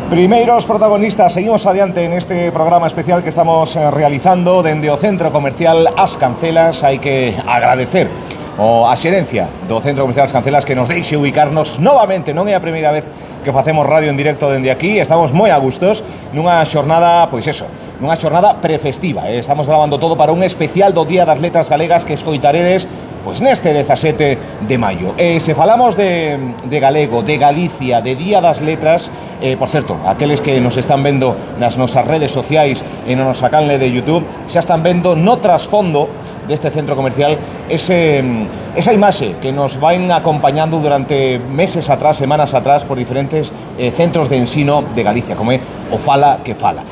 Primeiros protagonistas, seguimos adiante en este programa especial que estamos realizando dende o Centro Comercial As Cancelas. Hai que agradecer a xerencia do Centro Comercial As Cancelas que nos deixe ubicarnos novamente. Non é a primeira vez que facemos radio en directo dende aquí. Estamos moi a gustos nunha xornada, pois eso, nunha xornada prefestiva. Estamos grabando todo para un especial do Día das Letras Galegas que escoitaredes pois neste 17 de maio. Se falamos de galego, de Galicia, de Día das Letras, por certo, aqueles que nos están vendo nas nosas redes sociais e no nosa canle de YouTube, xa están vendo no trasfondo deste centro comercial esa imaxe que nos van acompañando durante meses atrás, semanas atrás, por diferentes centros de ensino de Galicia, como é o Fala que Fala.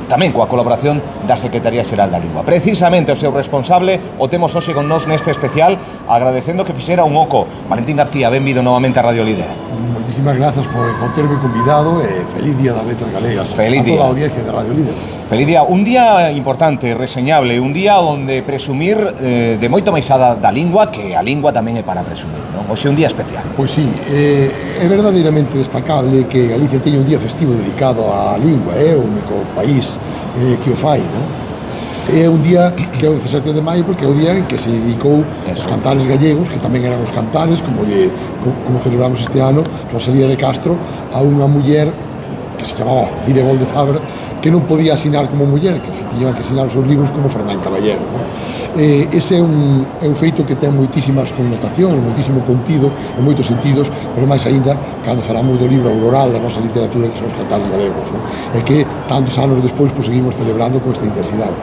Tamén coa colaboración da Secretaría Xeral da Lingua. Precisamente o seu responsable o temos hoxe con nos neste especial, agradecendo que fixera un oco. Valentín García, benvido novamente a Radio Líder. Moitísimas grazas por terme convidado e feliz Día das Letras Galegas feliz a toda a audiencia de Radio Líder. Feliz día, un día importante, reseñable, un día onde presumir de moito máis da lingua, que a lingua tamén é para presumir, non? Hoxe un día especial. Pois sí, é verdadeiramente destacable que Galicia teña un día festivo dedicado á lingua, é o único país que o fai, non? É un día que é o 17 de maio porque é o día en que se dedicou os cantares gallegos, que tamén eran os cantares, como celebramos este ano, Rosalía de Castro, a unha muller que se chamaba Cire Gol de Fabra, que non podía asinar como muller, que tiñan que asinar os seus libros como Fernán Caballero, non? Ese é un feito que ten moitísimas connotacións, moitísimo contido, en moitos sentidos, pero máis aínda cando falamos do libro auroral da nosa literatura, que son os cantares galegos, non? E que tantos anos despois seguimos celebrando con esta intensidade.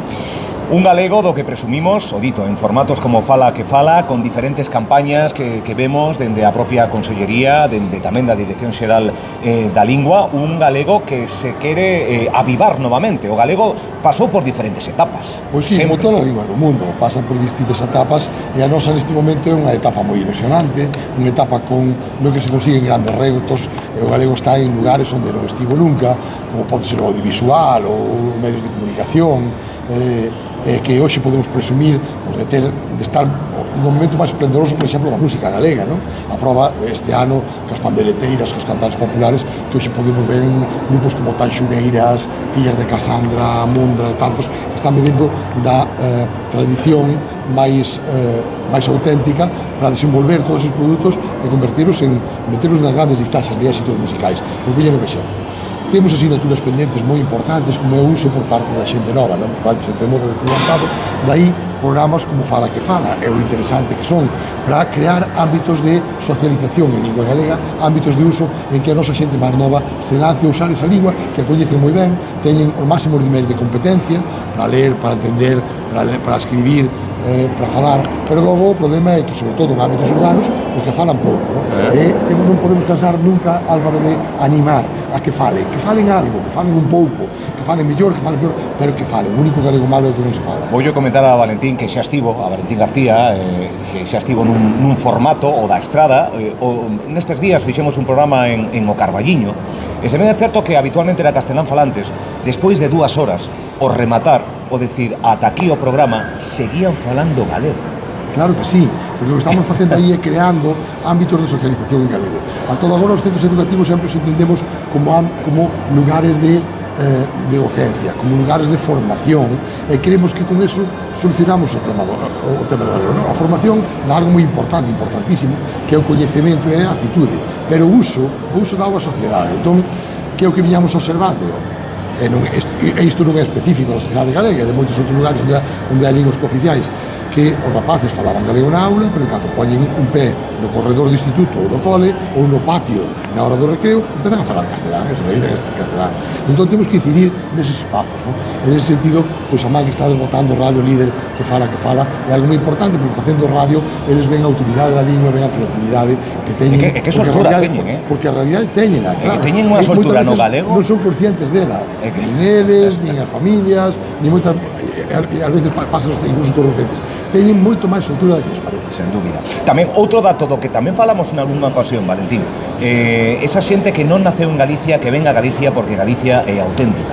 Un galego do que presumimos, o dito, en formatos como Fala que Fala, con diferentes campañas que vemos dende a propia Consellería, dende tamén da Dirección Xeral da Lingua, un galego que se quere avivar novamente. O galego pasou por diferentes etapas. Pois sí, como toda a lingua do mundo, pasan por distintas etapas e a nosa neste momento é unha etapa moi ilusionante, unha etapa con no que se consiguen grandes réditos, e o galego está en lugares onde non estivo nunca, como pode ser o audiovisual ou medios de comunicación, que hoxe podemos presumir de estar no momento máis esplendoroso, por exemplo, da música galega, non? A prova este ano que as pandeleteiras, que os cantares populares que hoxe podemos ver en grupos como Tanxugueiras, Fillas de Casandra, Mundra e tantos, que están bebendo da tradición máis auténtica para desenvolver todos os produtos e converterlos nas grandes listaxas de éxitos musicais. Por viña no que xa. Temos asignaturas pendentes moi importantes como é o uso por parte da xente nova, non? Por parte da xente moda do estudantado, dai programas como Fala que Fala, é o interesante que son para crear ámbitos de socialización en lingua galega, ámbitos de uso en que a nosa xente máis nova se lance a usar esa lingua, que a coñecen moi ben, teñen os máximos niveis de competencia para ler, para entender, para escribir, para falar, pero logo o problema é que, sobre todo en ámbitos urbanos, os que falan pouco, non podemos cansar nunca, Álvaro, de animar a que falen algo, que falen un pouco, que falen mellor, que falen peor, pero que falen. O único galego malo é que non se fala. Vou comentar a Valentín que xa estivo, a Valentín García, que xa estivo nun formato o da Estrada, nestes días fixemos un programa en o Carballiño, e se ben é certo que habitualmente era castelán falantes, despois de 2 horas, o rematar, o decir, ata aquí o programa, seguían falando galego. Claro que sí, porque o que estamos facendo aí é creando ámbitos de socialización en galego. A todo agora os centros educativos sempre os entendemos como lugares de docencia, como lugares de formación, e queremos que con eso solucionamos o tema do galego, non? A formación dá algo moi importante, importantísimo, que é o coñecemento e a actitude, pero o uso dá a sociedade. Entón, que é o que viñamos observando? Isto non é específico da sociedade galega, de moitos outros lugares onde hai linguas cooficiais, que os rapaces falaban galego na aula, pero cando poñen un pé no corredor do instituto ou do cole, ou no patio na hora do recreo, empezan a falar castelán, eso me dicen castelán. Entón temos que incidir neses espazos, non? En ese sentido, pois a man que está desbotando Radio Líder que fala, é algo moi importante, porque facendo radio, eles ven a utilidade da lingua, ven a creatividade que teñen. E que soltura teñen, Porque a realidade teñen, claro. Que teñen unha soltura no galego. Non son conscientes dela, nin eles, nin as familias, nin moitas, e ás veces pasan incluso con docentes. Teñen moito máis soltura do que les parece. Sen dúbida. Tamén, outro dato do que tamén falamos en algunha ocasión, Valentín, esa xente que non naceu en Galicia, que venga a Galicia porque Galicia é auténtica.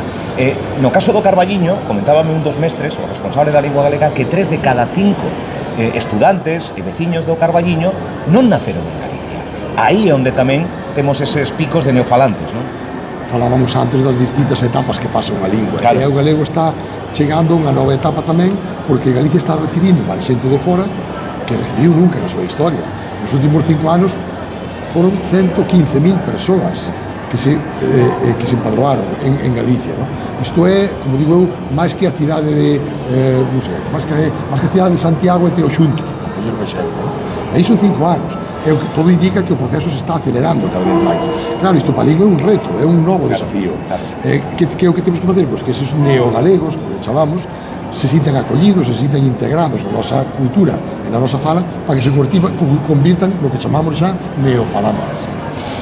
No caso do Carballiño, comentábame un dos mestres, o responsable da lingua galega, que 3 de cada 5 estudantes e veciños do Carballiño non naceron en Galicia. Aí é onde tamén temos eses picos de neofalantes, non? falábamos antes das distintas etapas que pasa unha lingua. Claro. E o galego está chegando a unha nova etapa tamén, porque Galicia está recibindo máis xente de fora que recibiu nunca na súa historia. Nos últimos 5 anos foron 115.000 persoas que se empadroaron en Galicia, ¿no? Isto é, como digo eu, máis que a cidade de non sei, máis que a cidade de Santiago e Teo xuntos, por poñer un exemplo, ¿no? E iso 5 anos. É o que todo indica que o proceso se está acelerando cada vez máis. Claro, isto para a lingua é un reto, é un novo desafío. Que é o que temos que facer? Pois que esos neogalegos, como chamamos, se sintan acollidos, se sintan integrados na nosa cultura e na nosa fala, para que se convirtan no que chamamos xa neofalantes.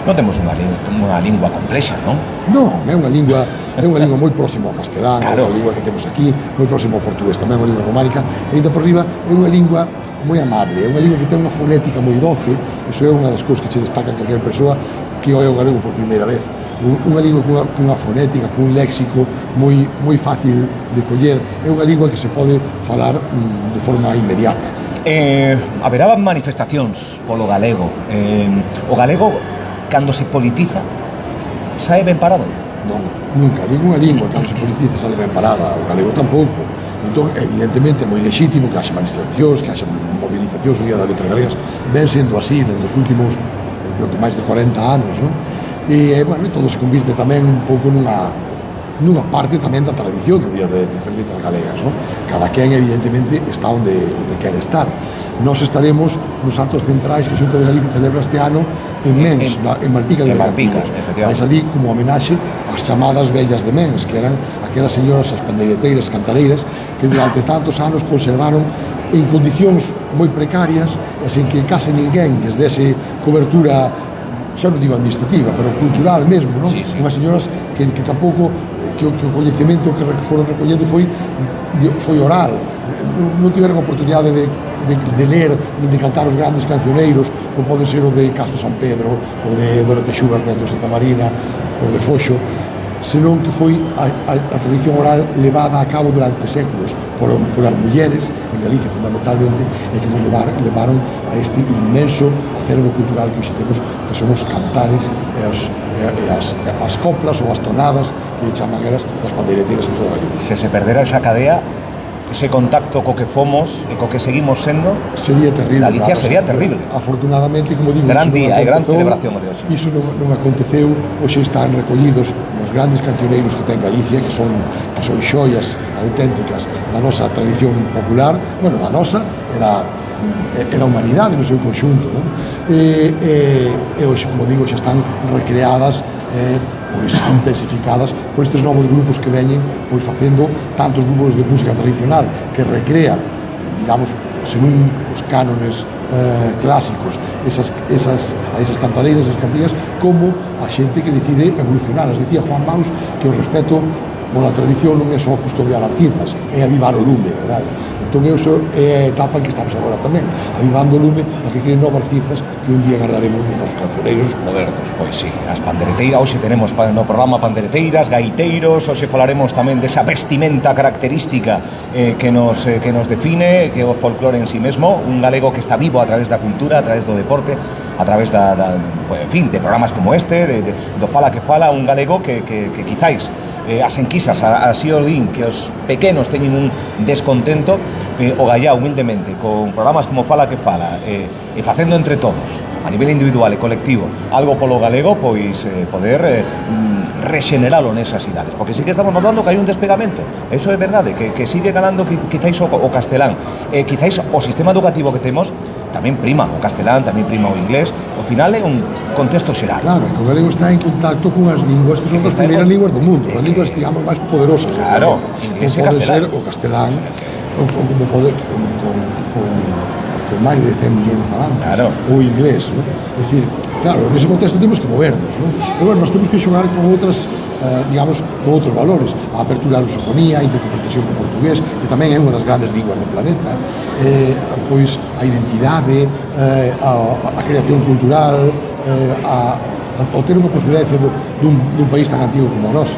Non temos unha lingua complexa, non? Non, é unha lingua moi próxima ao castelán, claro. Outra lingua que temos aquí, moi próximo ao portugués, tamén é unha lingua románica, e ainda por riba é unha lingua moi amable, é unha lingua que ten unha fonética moi doce, iso é unha das cousas que se destaca en calquera persoa que oe o galego por primeira vez. Unha lingua cunha fonética, cun léxico moi fácil de coller, é unha lingua que se pode falar de forma inmediata. Haberá manifestacións polo galego. O galego, cando se politiza, sae ben parado? Non, nunca, ninguna lingua cando se politiza sale ben parada, o galego tampouco. Entón, evidentemente, é moi lexítimo que haxa manifestacións, que haxa movilizacións o Día das Letras Galegas, ven sendo así desde os últimos, creo que máis de 40 anos, non? E, bueno, todo se convirte tamén un pouco nunha parte tamén da tradición do Día das Letras Galegas, non? Cada quen, evidentemente, está onde quere estar. Nós estaremos nos actos centrais que a Xunta de Galicia celebra este ano en Mens, en Malpica de Bergantiños. Vais ali como homenaxe ás chamadas vellas de Mens, que eran aquelas señoras, as pandeireteiras, cantareiras, que durante tantos anos conservaron en condicións moi precarias e sen que case ninguén lles dese cobertura, xa non digo administrativa, pero cultural mesmo, non? Sí, sí. Unhas señoras que tampouco, que o coñecemento que foron recollendo foi oral, non tiveron oportunidade de ler nin de cantar os grandes cancioneiros como poden ser o de Castro San Pedro, o de Dorete Schubert, o de Santa Marina, o de Foxo, senón que foi a tradición oral levada a cabo durante séculos por as mulleres en Galicia fundamentalmente, e que nos levaron a este inmenso acervo cultural que hoxe temos, que son os cantares e as coplas ou as tonadas que chaman elas das pandeireteiras en toda Galicia. Se perdera esa cadea, ese contacto co que fomos e co que seguimos sendo, sería terrible. Galicia sería terrible. Afortunadamente, como digo, gran día e gran celebración de hoxe. Iso non aconteceu, hoxe están recollidos nos grandes cancioneiros que ten Galicia, que son xoias auténticas da nosa tradición popular, bueno, da nosa, era a humanidade no seu conxunto, non? E hoxe, como digo, xa están recreadas, pois intensificadas por estes novos grupos que veñen pois facendo tantos grupos de música tradicional que recrean, digamos, según os cánones clásicos esas cantareiras, esas cantigas, como a xente que decide evolucionar. As dicía Juan Maus que o respeto pola tradición non é só custodiar as cinzas, é avivar o lume, verdade? Entón, iso é a etapa en que estamos agora tamén, avivando o lume para que creen novas cinzas que un día guardaremos nos cancioneiros modernos. Pois sí, as pandereteiras, hoxe tenemos no programa pandereteiras, gaiteiros, hoxe falaremos tamén desa vestimenta característica que nos define, que é o folclore en sí mesmo, un galego que está vivo a través da cultura, a través do deporte, a través en fin, de programas como este, do Fala que Fala, un galego que quizáis as enquisas así o din que os pequenos teñen un descontento, o gallá humildemente con programas como Fala que Fala e facendo entre todos a nivel individual e colectivo algo polo galego, pois poder rexeneralo nesas idades, porque sí que estamos notando que hai un despegamento, eso é verdade, que sigue ganando quizáis o castelán, quizáis o sistema educativo que temos tamén prima o castelán, tamén prima o inglés, ao final é un contexto xeral. Claro, que o galego está en contacto con as linguas que son as primeiras linguas do mundo, as linguas, digamos, máis poderosas. Claro, inglés e castelán. Pode ser o castelán, como pode con máis de 100 millóns de falantes, claro. O inglés, non? É dicir, claro, nese contexto temos que movernos, non? Pero, bueno, nós temos que xogar con outras, digamos, con outros valores, a apertura da lusofonía, a interpretación do portugués, que tamén é unha das grandes linguas do planeta, pois a identidade, a creación cultural, o ter unha procedencia dun país tan antigo como o noso.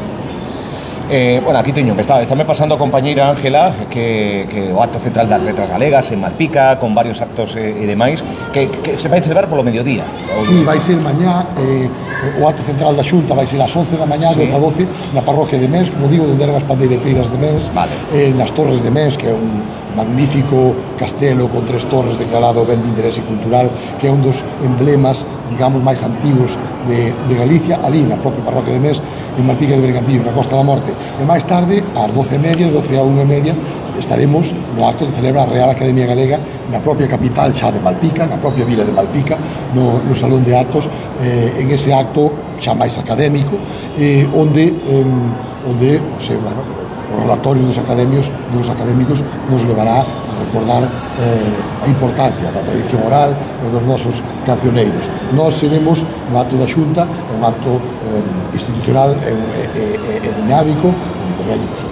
Bueno, aquí teño que está me pasando a compañeira Ángela que o acto central das letras galegas en Malpica, con varios actos e demais que se vai celebrar polo mediodía. Sí, vai ser mañá, o acto central da Xunta vai ser ás 11 da mañá, sí. 12 a 12, na parroquia de Mens, como digo, donde eran as pandeireteiras de Mens, vale. Nas Torres de Mens, que é un magnífico castelo con 3 torres declarado ben de interese cultural, que é un dos emblemas, digamos, máis antigos de Galicia, ali na propia parroquia de Mens, en Malpica de Bergantillo, na Costa da Morte. E máis tarde, ás 12:30, 12 a 1:30, estaremos no acto de celebrar a Real Academia Galega na propia capital xa de Malpica, na propia vila de Malpica, no Salón de Actos, en ese acto xa máis académico, onde o relatorio dos académicos nos levará a recordar a importancia da tradición oral e dos nosos cancioneiros. Nós seremos no acto da Xunta, un acto institucional e dinámico, onde o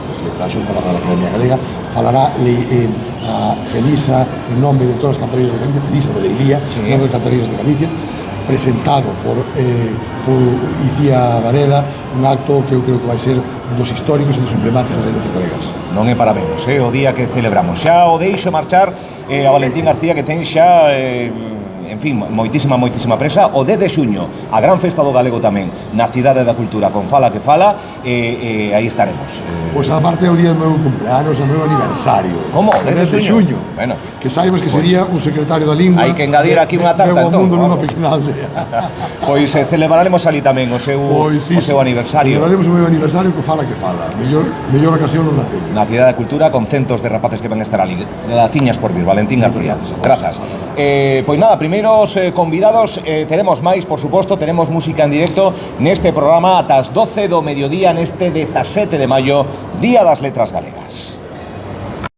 presidente da Xunta da Real Academia Galega falará a Felisa en nome de todas as cantareiras de Galicia, Felisa de Leilía, en nome das cantareiras de Galicia, presentado por Icía Varela, un acto que eu creo que vai ser dos históricos e dos emblemáticos das letras galegas. Non é para menos, o día que celebramos. Xa o deixo marchar a Valentín García, que ten xa, en fin, moitísima presa. O 10 de xuño, a gran festa do galego tamén, na Cidade da Cultura, con Fala que Fala, aí estaremos. Pois aparte é o día do meu cumpleanos, o meu aniversario. Como? 10 de xuño? Bueno, que saibas que sería un secretario da lingua. Hai que engadir aquí unha tarta, entón. Nunha pequena aldea. Pois celebraremos ali tamén o seu aniversario. Celebraremos o meu aniversario co Fala que Fala. Mellor ocasión non la teño. Na Cidade da Cultura, con centos de rapaces que van a estar ali. Laciñas por vir, Valentín García. Grazas. Pois nada, primeiros convidados, teremos máis, por suposto, teremos música en directo neste programa ata as 12 do mediodía neste 17 de maio, Día das Letras Galegas.